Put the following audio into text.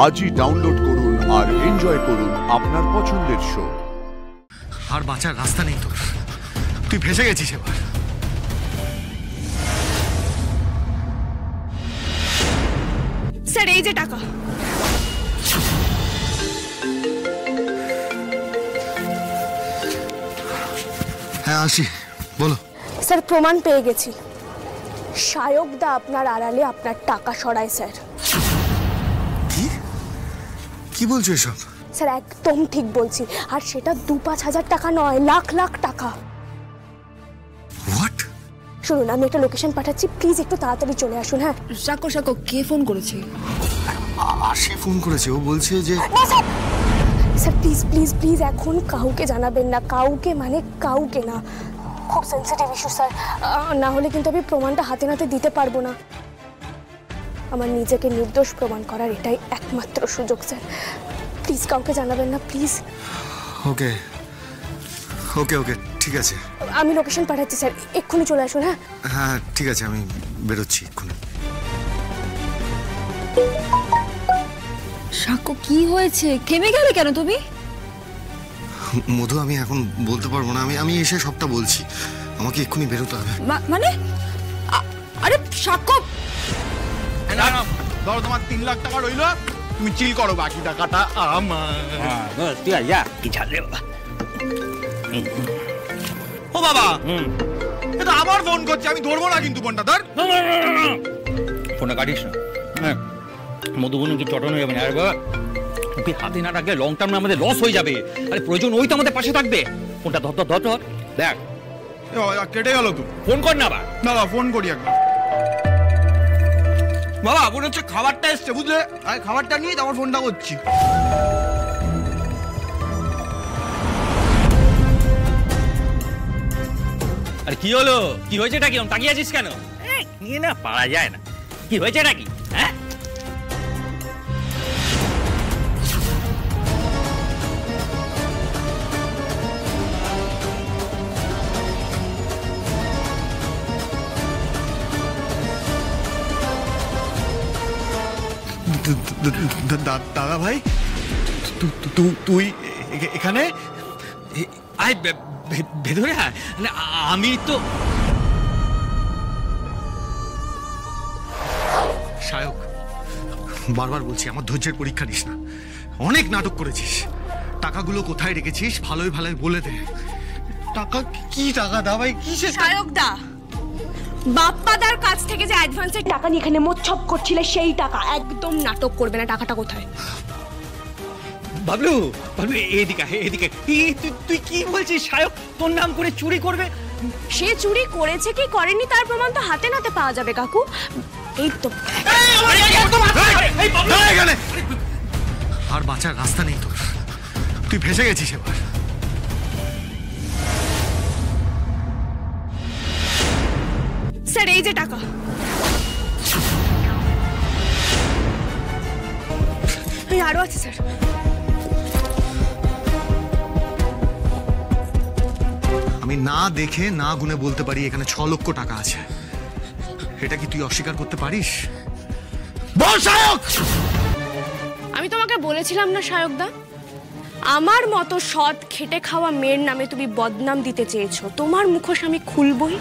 আজই ডাউনলোড করুন আর এনজয় করুন আপনার পছন্দের শো। আর বাঁচার রাস্তা নেই তোর, তুই ভেসে গেছিস এবার। স্যার এই যে টাকা। হ্যাঁ আসি, বলো। স্যার প্রমাণ পেয়ে গেছি, সায়ক দা আপনার আড়ালে আপনার টাকা সরায়। স্যার কি কি বলছো এসব? স্যার একদম ঠিক বলছি, আর সেটা 2-5 হাজার টাকা নয়, লাখ লাখ টাকা। হোয়াট? শুনুন, আমি একটা লোকেশন পাঠাচ্ছি, প্লিজ একটু তাড়াতাড়ি চলে আসুন। হ্যাঁ সাকো সাকো, কে ফোন করেছে? আসি ফোন করেছে, ও বলছে যে স্যার প্লিজ প্লিজ প্লিজ এখন কাউকে জানাবেন না, কাউকে মানে কাউকে না, খুব সেন্সিটিভ ইস্যু স্যার, না হলে কিন্তু আমি প্রমাণটা হাতে নাতে দিতে পারবো না। আমার নিজেকে নির্দোষ প্রমাণ করার এটাই একমাত্র সুযোগ স্যার, প্লিজ কাউকে জানাবেন না প্লিজ। ওকে ওকে ওকে ঠিক আছে, আমি লোকেশন পাঠাচ্ছি স্যার, এক্ষুনি চলে আসুন। হ্যাঁ হ্যাঁ ঠিক আছে, আমি বেরোচ্ছি এক্ষুনি। সাকো কি হয়েছে, থেমে গেলে কেন তুমি? মধু, আমি এখন বলতে পারবো না, আমি এসে সবটা বলছি, আমাকে এক্ষুনি বেরোতে হবে। মানে আরে সাকো, ধরো তোমার 3 লাখ টাকা রইলো, তুমি চিল করো, বাকি টাকাটা আমার। তুই আয়া কি ছাড়লে বাবা। ও বাবা, এটা আবার ফোন করছে, আমি ধরবো না কিন্তু ফোনটা। ধর ফোনটা কাটিস না, হ্যাঁ মধুবন কি চটন হয়ে যাবে না। আরে বাবা, তুই হাতে না রাখলে লং টার্মে আমাদের লস হয়ে যাবে। আরে প্রয়োজন ওই তো আমাদের পাশে থাকবে। ফোনটা ধর ধর ধর ধর, দেখ কেটে গেল। তুই ফোন কর না আবার। না ফোন করি একবার। বাবা মনে হচ্ছে খাবারটা এসছে, বুঝলে? আরে খাবারটা নিয়ে আমার ফোনটা করছি। আরে কি হলো, কি হয়েছে, এটা কি তাকিয়ে আছিস কেন? নিয়ে না পারা যায় না, কি হয়েছে এটা কি? হ্যাঁ দাদা ভাই, তুই এখানে? আয় ভেতরে আয়। আমি তো সায়ক, বারবার বলছি আমার ধৈর্যের পরীক্ষা নিস না, অনেক নাটক করেছিস, টাকাগুলো কোথায় রেখেছিস ভালোই ভালোই বলে দে। টাকা? কি টাকা দা ভাই, কিসের? সায়ক দা, বাপ্পাদার কাছ থেকে যে অ্যাডভান্সের টাকা নিয়ে এখানে মোচ্ছপ করছিলে সেই টাকা, একদম নাটক করবে না। টাকাটা কোথায়? বাবলু, বাবলু এদিকে এদিকে। তুই কি বলছিস? সায়ক তোর নাম করে চুরি করবে? সে চুরি করেছে কি করেনি তার প্রমাণ তো হাতে নাতে পাওয়া যাবে কাকু। এই তো। আর বাঁচার রাস্তা নেই তোর, তুই ভেসে গেছিস এবার। স্যার এই যে টাকা। আরো আছে স্যার। আমি না দেখে না গুনে বলতে পারি এখানে 6 লক্ষ টাকা আছে, এটা কি তুই অস্বীকার করতে পারিস? বল সায়ক। আমি তোমাকে বলেছিলাম না সায়ক দা, আমার মতো সৎ খেটে খাওয়া মেয়ের নামে তুমি বদনাম দিতে চেয়েছো, তোমার মুখোশ আমি খুলবই।